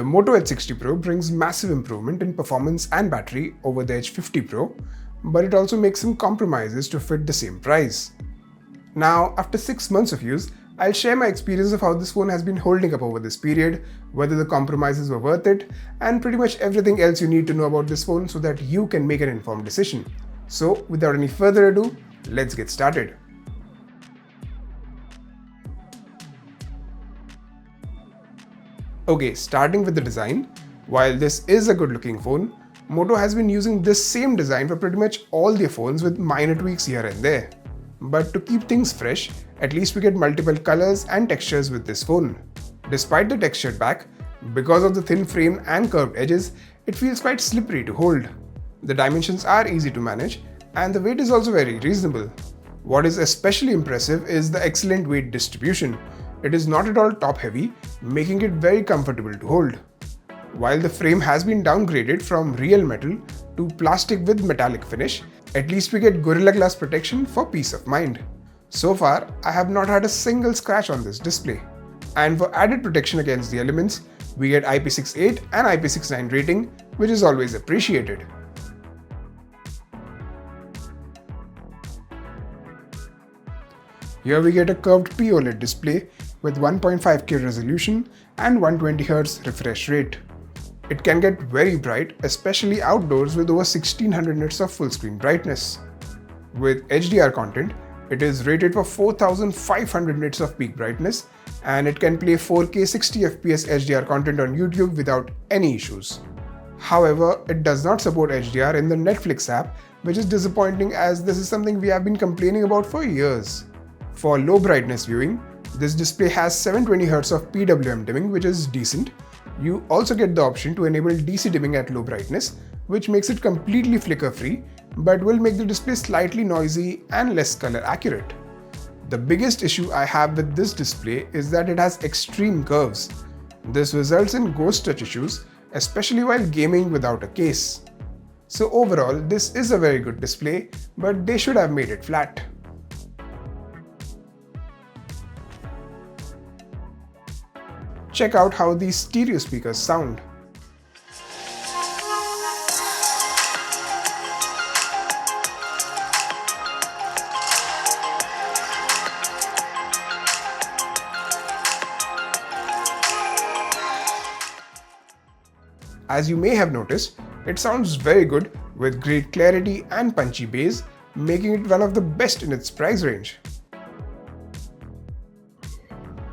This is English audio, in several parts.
Moto Edge 60 Pro brings massive improvement in performance and battery over the Edge 50 Pro, but it also makes some compromises to fit the same price. Now, after 6 months of use, I'll share my experience of how this phone has been holding up over this period, whether the compromises were worth it, and pretty much everything else you need to know about this phone so that you can make an informed decision. So, without any further ado, let's get started. Okay, starting with the design. While this is a good looking phone, Moto has been using this same design for pretty much all their phones with minor tweaks here and there. But to keep things fresh, at least we get multiple colors and textures with this phone. Despite the textured back, because of the thin frame and curved edges, it feels quite slippery to hold. The dimensions are easy to manage and the weight is also very reasonable. What is especially impressive is the excellent weight distribution. It is not at all top heavy, making it very comfortable to hold. While the frame has been downgraded from real metal to plastic with metallic finish, at least we get Gorilla Glass protection for peace of mind. So far, I have not had a single scratch on this display. And for added protection against the elements, we get IP68 and IP69 rating, which is always appreciated. Here we get a curved POLED display with 1.5K resolution and 120Hz refresh rate. It can get very bright, especially outdoors with over 1600 nits of full screen brightness. With HDR content, it is rated for 4500 nits of peak brightness and it can play 4K 60fps HDR content on YouTube without any issues. However, it does not support HDR in the Netflix app, which is disappointing as this is something we have been complaining about for years. For low brightness viewing, this display has 720Hz of PWM dimming, which is decent. You also get the option to enable DC dimming at low brightness, which makes it completely flicker free, but will make the display slightly noisy and less color accurate. The biggest issue I have with this display is that it has extreme curves. This results in ghost touch issues, especially while gaming without a case. So overall, this is a very good display, but they should have made it flat. Check out how these stereo speakers sound. As you may have noticed, it sounds very good with great clarity and punchy bass, making it one of the best in its price range.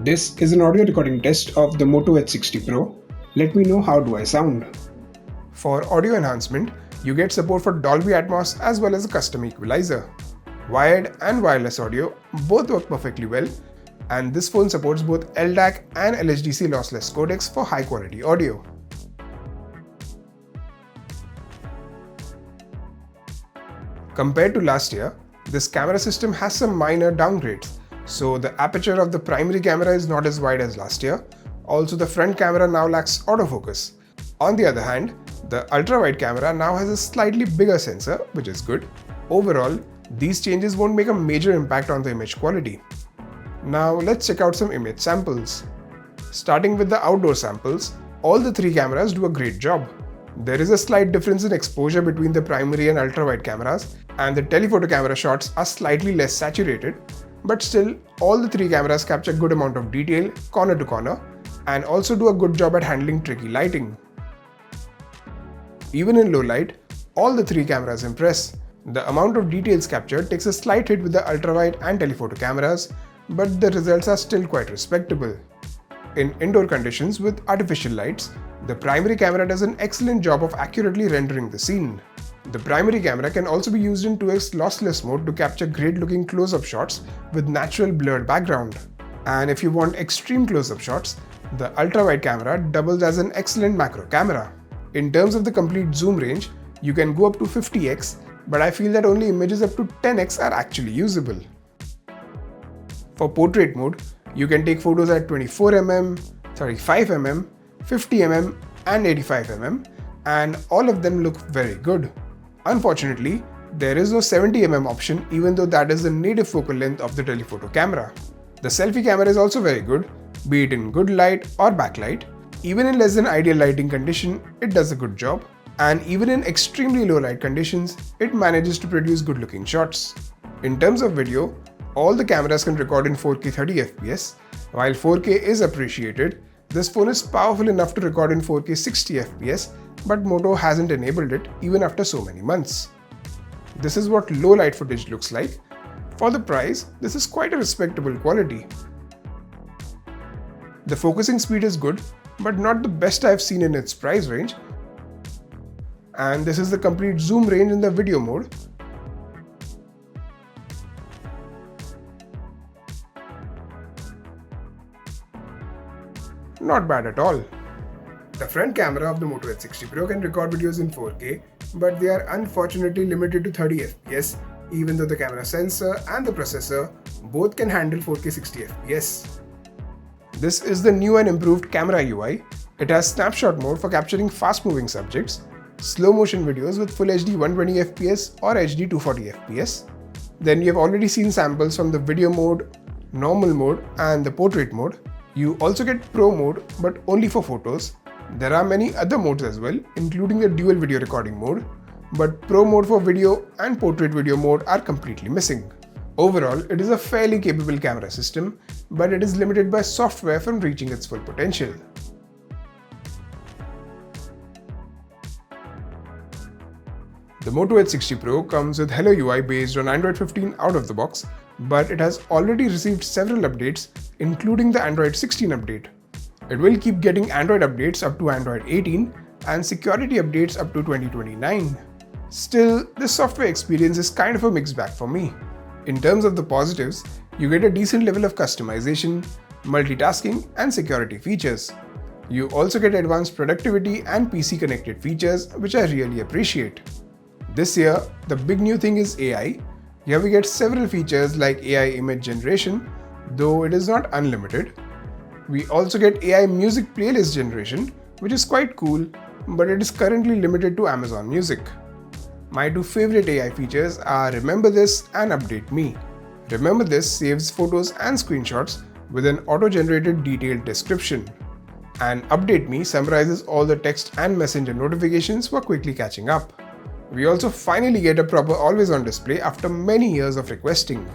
This is an audio recording test of the Moto Edge 60 Pro. Let me know how do I sound. For audio enhancement, you get support for Dolby Atmos as well as a custom equalizer. Wired and wireless audio both work perfectly well, and this phone supports both LDAC and LHDC lossless codecs for high quality audio. Compared to last year, this camera system has some minor downgrades. So the aperture of the primary camera is not as wide as last year. Also, the front camera now lacks autofocus. On the other hand, the ultra-wide camera now has a slightly bigger sensor, which is good. Overall, these changes won't make a major impact on the image quality. Now let's check out some image samples. Starting with the outdoor samples, all the three cameras do a great job. There is a slight difference in exposure between the primary and ultra-wide cameras, and the telephoto camera shots are slightly less saturated. But still, all the three cameras capture a good amount of detail corner to corner and also do a good job at handling tricky lighting. Even in low light, all the three cameras impress. The amount of details captured takes a slight hit with the ultra-wide and telephoto cameras, but the results are still quite respectable. In indoor conditions with artificial lights, the primary camera does an excellent job of accurately rendering the scene. The primary camera can also be used in 2x lossless mode to capture great looking close-up shots with natural blurred background. And if you want extreme close-up shots, the ultra-wide camera doubles as an excellent macro camera. In terms of the complete zoom range, you can go up to 50x, but I feel that only images up to 10x are actually usable. For portrait mode, you can take photos at 24mm, 35mm, 50mm and 85mm, and all of them look very good. Unfortunately, there is no 70mm option, even though that is the native focal length of the telephoto camera. The selfie camera is also very good, be it in good light or backlight. Even in less than ideal lighting condition, it does a good job. And even in extremely low light conditions, it manages to produce good looking shots. In terms of video, all the cameras can record in 4K 30fps. While 4K is appreciated, this phone is powerful enough to record in 4K 60fps, but Moto hasn't enabled it even after so many months. This is what low light footage looks like. For the price, this is quite a respectable quality. The focusing speed is good, but not the best I've seen in its price range. And this is the complete zoom range in the video mode. Not bad at all. The front camera of the Moto Edge 60 Pro can record videos in 4K, but they are unfortunately limited to 30fps, even though the camera sensor and the processor both can handle 4K 60fps. This is the new and improved camera UI. It has snapshot mode for capturing fast-moving subjects, slow motion videos with Full HD 120fps or HD 240fps. Then you have already seen samples from the video mode, normal mode and the portrait mode. You also get Pro mode, but only for photos. There are many other modes as well, including the dual video recording mode, but Pro mode for video and portrait video mode are completely missing. Overall, it is a fairly capable camera system, but it is limited by software from reaching its full potential. The Moto Edge 60 Pro comes with Hello UI based on Android 15 out of the box, but it has already received several updates, including the Android 16 update. It will keep getting Android updates up to Android 18 and security updates up to 2029. Still, this software experience is kind of a mixed bag for me. In terms of the positives, you get a decent level of customization, multitasking and security features. You also get advanced productivity and PC connected features, which I really appreciate. This year, the big new thing is AI. Here we get several features like AI image generation, though it is not unlimited. We also get AI music playlist generation, which is quite cool, but it is currently limited to Amazon Music. My two favorite AI features are Remember This and Update Me. Remember This saves photos and screenshots with an auto-generated detailed description. And Update Me summarizes all the text and messenger notifications for quickly catching up. We also finally get a proper always-on display after many years of requesting.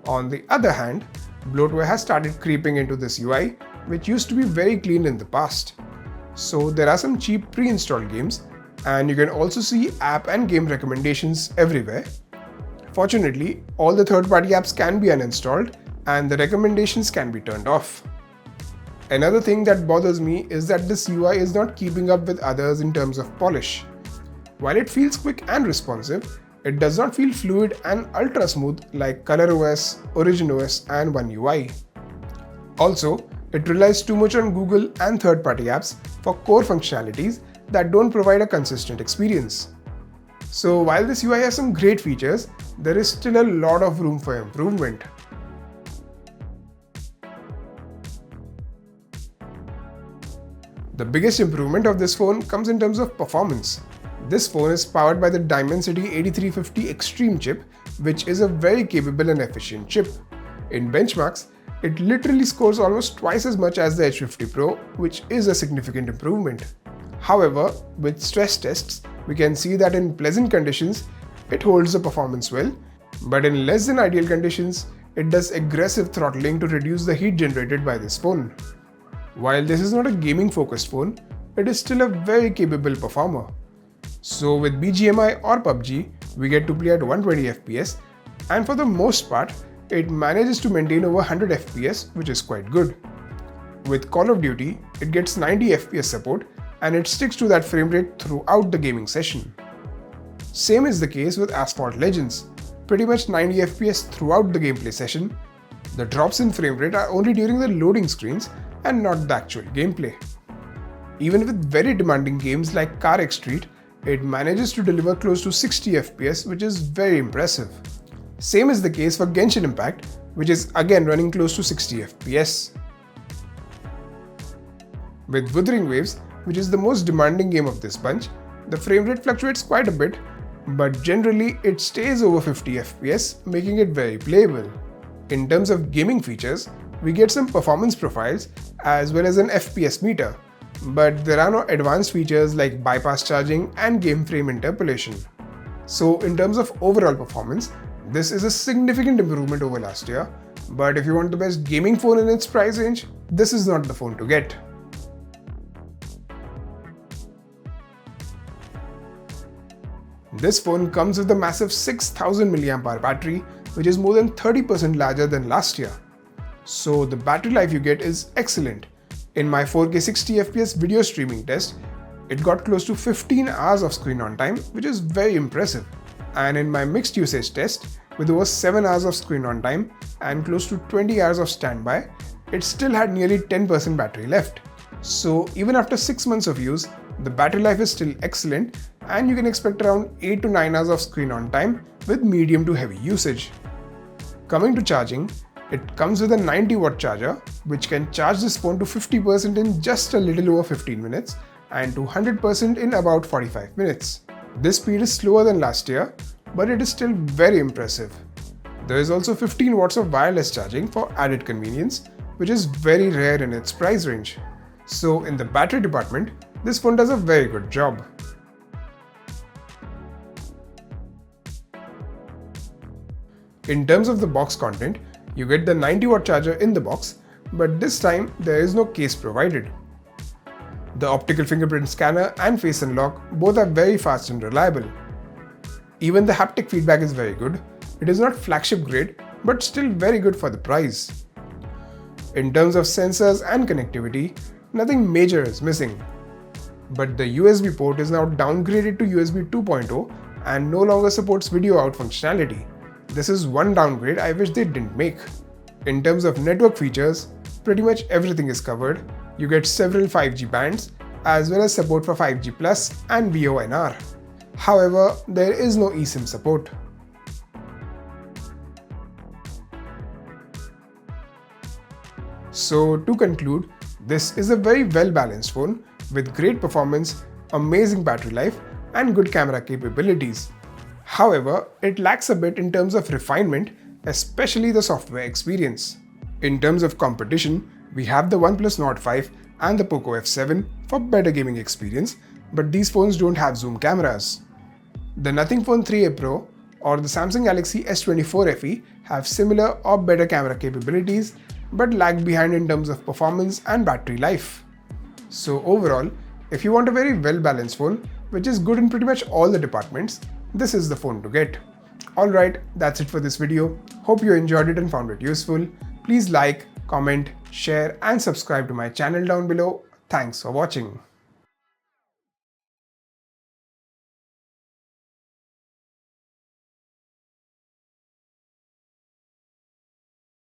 On the other hand, bloatware has started creeping into this UI, which used to be very clean in the past. So there are some cheap pre-installed games, and you can also see app and game recommendations everywhere. Fortunately, all the third-party apps can be uninstalled and the recommendations can be turned off. Another thing that bothers me is that this UI is not keeping up with others in terms of polish. While it feels quick and responsive, it does not feel fluid and ultra smooth like ColorOS, OriginOS and One UI. Also, it relies too much on Google and third-party apps for core functionalities that don't provide a consistent experience. So while this UI has some great features, there is still a lot of room for improvement. The biggest improvement of this phone comes in terms of performance. This phone is powered by the Dimensity 8350 Extreme chip, which is a very capable and efficient chip. In benchmarks, it literally scores almost twice as much as the Edge 50 Pro, which is a significant improvement. However, with stress tests, we can see that in pleasant conditions, it holds the performance well, but in less than ideal conditions, it does aggressive throttling to reduce the heat generated by this phone. While this is not a gaming focused phone, it is still a very capable performer. So with BGMI or PUBG, we get to play at 120fps, and for the most part, it manages to maintain over 100fps, which is quite good. With Call of Duty, it gets 90fps support, and it sticks to that frame rate throughout the gaming session. Same is the case with Asphalt Legends, pretty much 90fps throughout the gameplay session. The drops in frame rate are only during the loading screens and not the actual gameplay. Even with very demanding games like Car X Street, it manages to deliver close to 60fps, which is very impressive. Same is the case for Genshin Impact, which is again running close to 60fps. With Wuthering Waves, which is the most demanding game of this bunch, the frame rate fluctuates quite a bit, but generally it stays over 50fps, making it very playable. In terms of gaming features, we get some performance profiles as well as an FPS meter, but there are no advanced features like bypass charging and game frame interpolation. So in terms of overall performance, this is a significant improvement over last year, but if you want the best gaming phone in its price range, this is not the phone to get. This phone comes with a massive 6000 mAh battery, which is more than 30% larger than last year. So the battery life you get is excellent. In my 4K 60fps video streaming test, it got close to 15 hours of screen on time, which is very impressive. And in my mixed usage test, with over 7 hours of screen on time and close to 20 hours of standby, it still had nearly 10% battery left. So even after 6 months of use, the battery life is still excellent and you can expect around 8 to 9 hours of screen on time with medium to heavy usage. Coming to charging, it comes with a 90-watt charger which can charge this phone to 50% in just a little over 15 minutes and to 100% in about 45 minutes. This speed is slower than last year, but it is still very impressive. There is also 15 watts of wireless charging for added convenience, which is very rare in its price range. So in the battery department, this phone does a very good job. In terms of the box content, you get the 90-watt charger in the box, but this time there is no case provided. The optical fingerprint scanner and face unlock both are very fast and reliable. Even the haptic feedback is very good. It is not flagship grade, but still very good for the price. In terms of sensors and connectivity, nothing major is missing. But the USB port is now downgraded to USB 2.0 and no longer supports video out functionality. This is one downgrade I wish they didn't make. In terms of network features, pretty much everything is covered. You get several 5G bands as well as support for 5G Plus and VoNR. However, there is no eSIM support. So to conclude, this is a very well-balanced phone with great performance, amazing battery life and good camera capabilities. However, it lacks a bit in terms of refinement, especially the software experience. In terms of competition, we have the OnePlus Nord 5 and the Poco F7 for better gaming experience, but these phones don't have zoom cameras. The Nothing Phone 3a Pro or the Samsung Galaxy S24 FE have similar or better camera capabilities, but lag behind in terms of performance and battery life. So overall, if you want a very well-balanced phone, which is good in pretty much all the departments, this is the phone to get. Alright, that's it for this video. Hope you enjoyed it and found it useful. Please like, comment, share and subscribe to my channel down below. Thanks for watching.